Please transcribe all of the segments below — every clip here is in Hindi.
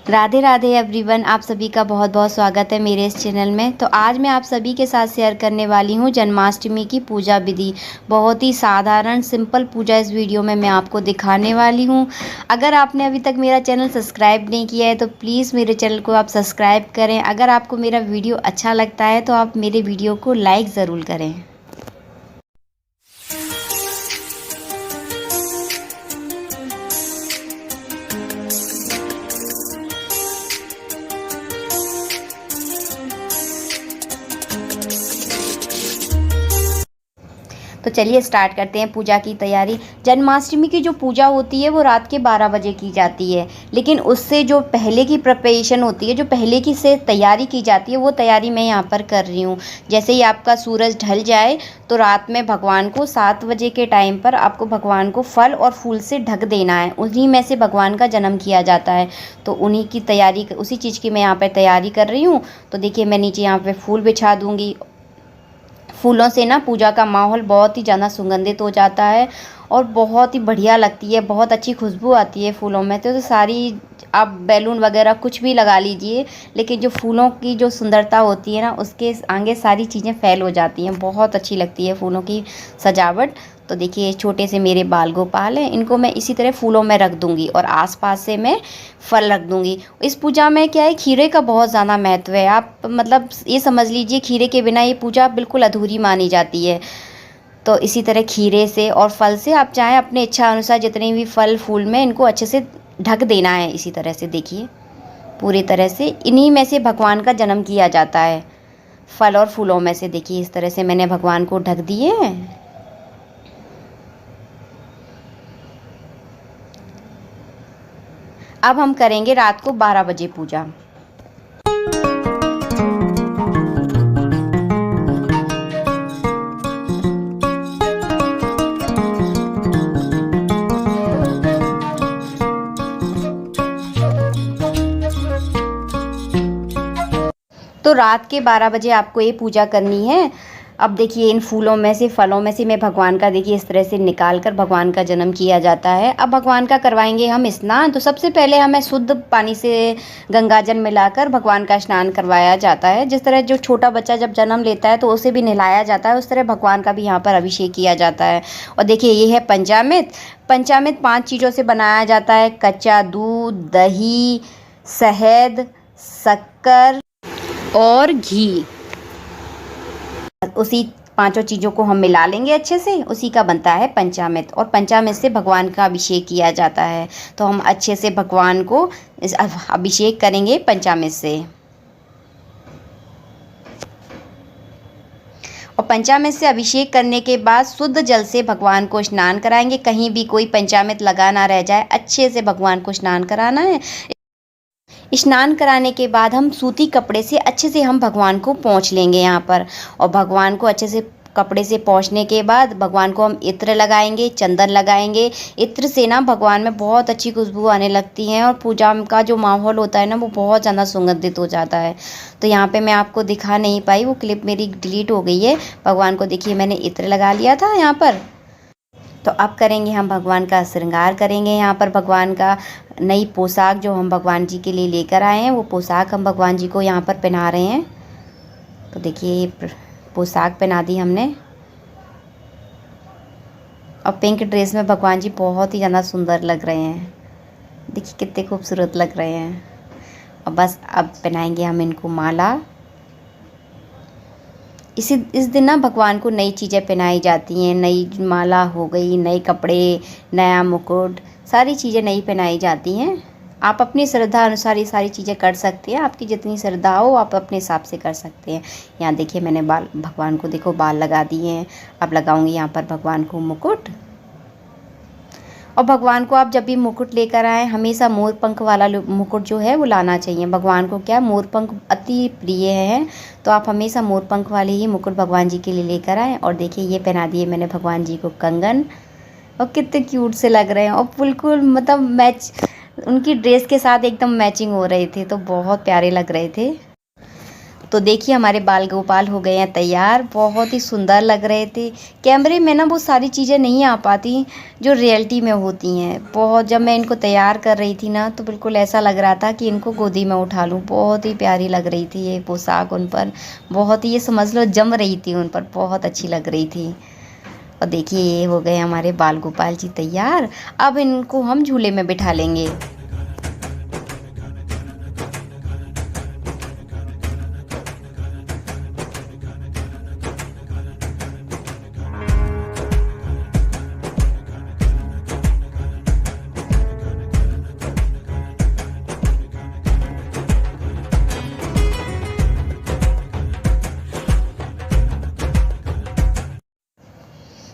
राधे राधे एवरीवन, आप सभी का बहुत बहुत स्वागत है मेरे इस चैनल में। तो आज मैं आप सभी के साथ शेयर करने वाली हूँ जन्माष्टमी की पूजा विधि। बहुत ही साधारण सिंपल पूजा इस वीडियो में मैं आपको दिखाने वाली हूँ। अगर आपने अभी तक मेरा चैनल सब्सक्राइब नहीं किया है तो प्लीज़ मेरे चैनल को आप सब्सक्राइब करें। अगर आपको मेरा वीडियो अच्छा लगता है तो आप मेरे वीडियो को लाइक ज़रूर करें। तो चलिए स्टार्ट करते हैं पूजा की तैयारी। जन्माष्टमी की जो पूजा होती है वो रात के 12 बजे की जाती है, लेकिन उससे जो पहले की प्रिपरेशन होती है, जो पहले की से तैयारी की जाती है, वो तैयारी मैं यहाँ पर कर रही हूँ। जैसे ही आपका सूरज ढल जाए तो रात में भगवान को 7 बजे के टाइम पर आपको भगवान को फल और फूल से ढक देना है। उन्हीं में से भगवान का जन्म किया जाता है, तो उन्हीं की तैयारी, उसी चीज़ की मैं यहाँ पर तैयारी कर रही हूँ। तो देखिए मैं नीचे यहाँ पर फूल बिछा दूँगी। फूलों से ना पूजा का माहौल बहुत ही ज़्यादा सुगंधित हो जाता है और बहुत ही बढ़िया लगती है। बहुत अच्छी खुशबू आती है फूलों में। तो सारी आप बैलून वगैरह कुछ भी लगा लीजिए, लेकिन जो फूलों की जो सुंदरता होती है ना, उसके आगे सारी चीज़ें फैल हो जाती हैं। बहुत अच्छी लगती है फूलों की सजावट। तो देखिए छोटे से मेरे बाल गोपाल हैं, इनको मैं इसी तरह फूलों में रख दूंगी और आसपास से मैं फल रख दूंगी। इस पूजा में क्या है, खीरे का बहुत ज़्यादा महत्व है। आप मतलब ये समझ लीजिए खीरे के बिना ये पूजा बिल्कुल अधूरी मानी जाती है। तो इसी तरह खीरे से और फल से आप चाहें अपने इच्छा अनुसार जितने भी फल फूल में इनको अच्छे से ढक देना है। इसी तरह से देखिए पूरी तरह से इन्हीं में से भगवान का जन्म किया जाता है, फल और फूलों में से। देखिए इस तरह से मैंने भगवान को ढक दिए हैं। अब हम करेंगे रात को 12 बजे पूजा। तो रात के 12 बजे आपको ये पूजा करनी है। अब देखिए इन फूलों में से, फलों में से मैं भगवान का देखिए इस तरह से निकाल कर भगवान का जन्म किया जाता है। अब भगवान का करवाएंगे हम स्नान। तो सबसे पहले हमें शुद्ध पानी से गंगा जल मिलाकर भगवान का स्नान करवाया जाता है। जिस तरह जो छोटा बच्चा जब जन्म लेता है तो उसे भी नहलाया जाता है, उस तरह भगवान का भी यहाँ पर अभिषेक किया जाता है। और देखिए ये है पंचामृत। पंचामृत 5 चीज़ों से बनाया जाता है: कच्चा दूध, दही, शहद, शक्कर और घी। उसी 5 चीज़ों को हम मिला लेंगे अच्छे से, उसी का बनता है पंचामृत। और पंचामृत से भगवान का अभिषेक किया जाता है। तो हम अच्छे से भगवान को अभिषेक करेंगे पंचामृत से। और पंचामृत से अभिषेक करने के बाद शुद्ध जल से भगवान को स्नान कराएंगे। कहीं भी कोई पंचामृत लगा ना रह जाए, अच्छे से भगवान को स्नान कराना है। स्नान कराने के बाद हम सूती कपड़े से अच्छे से हम भगवान को पोंछ लेंगे यहाँ पर। और भगवान को अच्छे से कपड़े से पोंछने के बाद भगवान को हम इत्र लगाएंगे, चंदन लगाएंगे। इत्र से ना भगवान में बहुत अच्छी खुशबू आने लगती है और पूजा का जो माहौल होता है ना, वो बहुत ज़्यादा सुगंधित हो जाता है। तो यहाँ पे मैं आपको दिखा नहीं पाई, वो क्लिप मेरी डिलीट हो गई है। भगवान को देखिए मैंने इत्र लगा लिया था यहाँ पर। तो अब करेंगे हम भगवान का श्रृंगार करेंगे। यहाँ पर भगवान का नई पोशाक जो हम भगवान जी के लिए लेकर आए हैं, वो पोशाक हम भगवान जी को यहाँ पर पहना रहे हैं। तो देखिए पोशाक पहना दी हमने। और पिंक ड्रेस में भगवान जी बहुत ही ज़्यादा सुंदर लग रहे हैं। देखिए कितने खूबसूरत लग रहे हैं। और बस अब पहनाएंगे हम इनको माला। इस दिन ना भगवान को नई चीज़ें पहनाई जाती हैं। नई माला हो गई, नए कपड़े, नया मुकुट, सारी चीज़ें नई पहनाई जाती हैं। आप अपनी श्रद्धा अनुसार ये सारी चीज़ें कर सकते हैं। आपकी जितनी श्रद्धा हो आप अपने हिसाब से कर सकते हैं। यहाँ देखिए मैंने भगवान को देखो बाल लगा दिए हैं। अब लगाऊंगी यहाँ पर भगवान को मुकुट। और भगवान को आप जब भी मुकुट लेकर आएँ, हमेशा मोर पंख वाला मुकुट जो है वो लाना चाहिए। भगवान को क्या मोर पंख अति प्रिय है, तो आप हमेशा मोर पंख वाले ही मुकुट भगवान जी के लिए लेकर आएँ। और देखिए ये पहना दिए मैंने भगवान जी को कंगन। और कितने क्यूट से लग रहे हैं और बिल्कुल मतलब मैच, उनकी ड्रेस के साथ एकदम मैचिंग हो रहे थे, तो बहुत प्यारे लग रहे थे। तो देखिए हमारे बाल गोपाल हो गए हैं तैयार, बहुत ही सुंदर लग रहे थे। कैमरे में ना वो सारी चीज़ें नहीं आ पाती जो रियलिटी में होती हैं। बहुत जब मैं इनको तैयार कर रही थी ना तो बिल्कुल ऐसा लग रहा था कि इनको गोदी में उठा लूँ। बहुत ही प्यारी लग रही थी ये पोशाक उन पर, बहुत ही ये समझ लो जम रही थी उन पर, बहुत अच्छी लग रही थी। और देखिए ये हो गए हमारे बाल गोपाल जी तैयार। अब इनको हम झूले में बिठा लेंगे।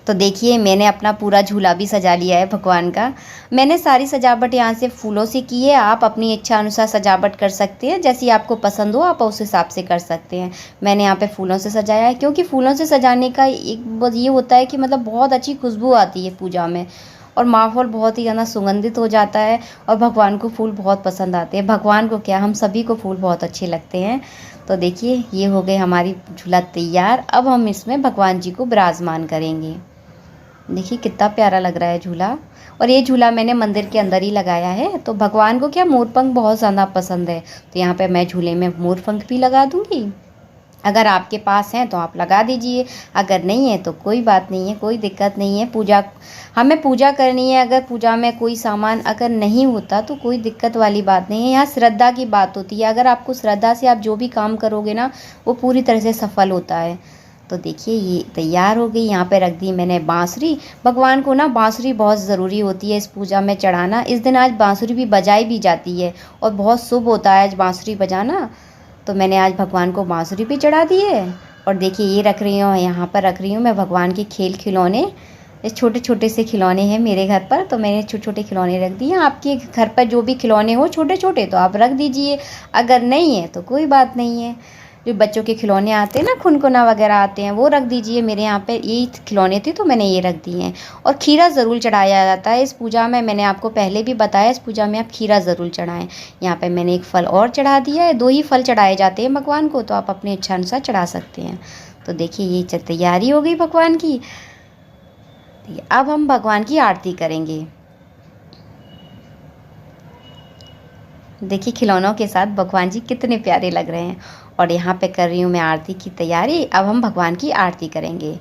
तो देखिए मैंने अपना पूरा झूला भी सजा लिया है भगवान का। मैंने सारी सजावट यहाँ से फूलों से की है। आप अपनी इच्छा अनुसार सजावट कर सकते हैं, जैसी आपको पसंद हो आप उस हिसाब से कर सकते हैं। मैंने यहाँ पे फूलों से सजाया है, क्योंकि फूलों से सजाने का एक बस ये होता है कि मतलब बहुत अच्छी खुशबू आती है पूजा में, और माहौल बहुत ही ज़्यादा सुगंधित हो जाता है। और भगवान को फूल बहुत पसंद आते हैं। भगवान को क्या, हम सभी को फूल बहुत अच्छे लगते हैं। तो देखिए ये हो गए हमारी झूला तैयार। अब हम इसमें भगवान जी को विराजमान करेंगे। देखिए कितना प्यारा लग रहा है झूला। और ये झूला मैंने मंदिर के अंदर ही लगाया है। तो भगवान को क्या, मोरपंख बहुत ज़्यादा पसंद है, तो यहाँ पे मैं झूले में मोरपंख भी लगा दूँगी। अगर आपके पास हैं तो आप लगा दीजिए, अगर नहीं है तो कोई बात नहीं है, कोई दिक्कत नहीं है। हमें पूजा करनी है, अगर पूजा में कोई सामान अगर नहीं होता तो कोई दिक्कत वाली बात नहीं है। यहाँ श्रद्धा की बात होती है। अगर आपको श्रद्धा से आप जो भी काम करोगे ना, वो पूरी तरह से सफल होता है। तो देखिए ये तैयार हो गई। यहाँ पे रख दी मैंने बांसुरी। भगवान को ना बांसुरी बहुत ज़रूरी होती है इस पूजा में चढ़ाना। इस दिन आज बांसुरी भी बजाई भी जाती है और बहुत शुभ होता है आज बांसुरी बजाना। तो मैंने आज भगवान को बांसुरी भी चढ़ा दी है। और देखिए ये रख रही हूँ, यहाँ पर रख रही हूँ मैं भगवान के खेल खिलौने। ये छोटे छोटे से खिलौने हैं मेरे घर पर, तो मैंने छोटे छोटे खिलौने रख दिए। आपके घर पर जो भी खिलौने हो छोटे छोटे तो आप रख दीजिए, अगर नहीं है तो कोई बात नहीं है। जो बच्चों के खिलौने आते हैं ना, खुनखुना वगैरह आते हैं, वो रख दीजिए। मेरे यहाँ पे यही खिलौने थे तो मैंने ये रख दिए हैं। और खीरा ज़रूर चढ़ाया जाता है इस पूजा में। मैंने आपको पहले भी बताया, इस पूजा में आप खीरा ज़रूर चढ़ाएं। यहाँ पे मैंने एक फल और चढ़ा दिया है। 2 ही फल चढ़ाए जाते हैं भगवान को, तो आप अपने इच्छा अनुसार चढ़ा सकते हैं। तो देखिए ये तैयारी हो गई भगवान की। अब हम भगवान की आरती करेंगे। देखिए खिलौनों के साथ भगवान जी कितने प्यारे लग रहे हैं। और यहाँ पे कर रही हूँ मैं आरती की तैयारी। अब हम भगवान की आरती करेंगे।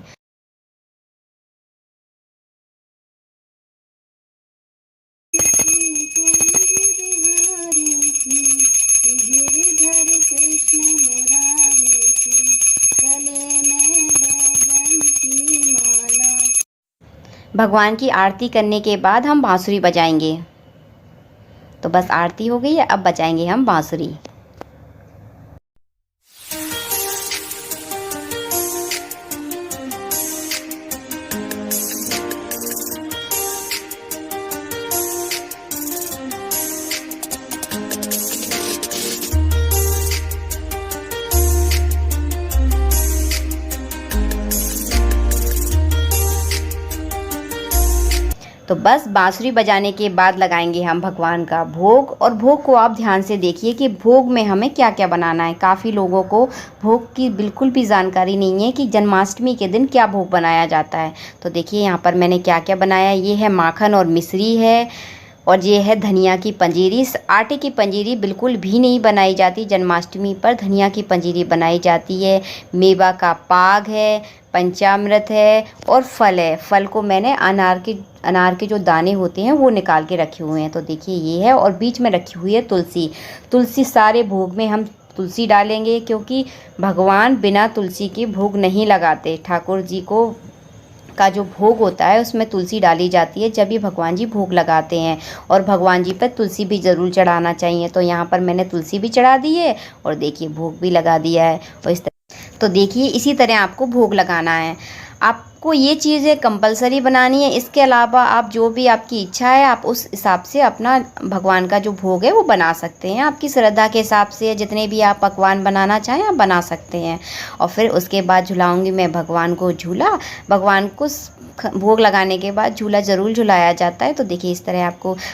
भगवान की आरती करने के बाद हम बांसुरी बजाएंगे। तो बस आरती हो गई है, अब बजाएंगे हम बांसुरी। तो बस बांसुरी बजाने के बाद लगाएंगे हम भगवान का भोग। और भोग को आप ध्यान से देखिए कि भोग में हमें क्या क्या बनाना है। काफ़ी लोगों को भोग की बिल्कुल भी जानकारी नहीं है कि जन्माष्टमी के दिन क्या भोग बनाया जाता है। तो देखिए यहाँ पर मैंने क्या क्या बनाया। ये है माखन और मिश्री है, और ये है धनिया की पंजीरी। आटे की पंजीरी बिल्कुल भी नहीं बनाई जाती जन्माष्टमी पर, धनिया की पंजीरी बनाई जाती है। मेवा का पाग है, पंचामृत है और फल है। फल को मैंने अनार के जो दाने होते हैं वो निकाल के रखे हुए हैं। तो देखिए ये है, और बीच में रखी हुई है तुलसी। तुलसी सारे भोग में हम तुलसी डालेंगे, क्योंकि भगवान बिना तुलसी के भोग नहीं लगाते। ठाकुर जी को का जो भोग होता है उसमें तुलसी डाली जाती है जब भी भगवान जी भोग लगाते हैं। और भगवान जी पर तुलसी भी ज़रूर चढ़ाना चाहिए। तो यहाँ पर मैंने तुलसी भी चढ़ा दी है और देखिए भोग भी लगा दिया है। और इस तरह तो देखिए इसी तरह आपको भोग लगाना है। आप आपको ये चीज़ें कंपलसरी बनानी है। इसके अलावा आप जो भी आपकी इच्छा है आप उस हिसाब से अपना भगवान का जो भोग है वो बना सकते हैं। आपकी श्रद्धा के हिसाब से जितने भी आप पकवान बनाना चाहें आप बना सकते हैं। और फिर उसके बाद झुलाऊंगी मैं भगवान को झूला। भगवान को भोग लगाने के बाद झूला ज़रूर झुलाया जाता है। तो देखिए इस तरह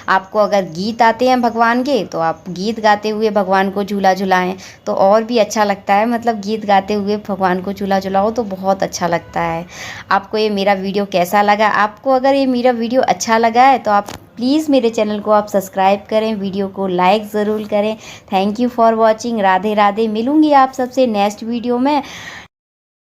आपको अगर गीत आते हैं भगवान के तो आप गीत गाते हुए भगवान को झूला झुलाएं तो और भी अच्छा लगता है। मतलब गीत गाते हुए भगवान को झूला झुलाओ तो बहुत अच्छा लगता है। आपको ये मेरा वीडियो कैसा लगा? आपको अगर ये मेरा वीडियो अच्छा लगा है तो आप प्लीज़ मेरे चैनल को आप सब्सक्राइब करें, वीडियो को लाइक ज़रूर करें। Thank you for watching. Radhe Radhe. मिलूँगी आप सबसे नेक्स्ट वीडियो में।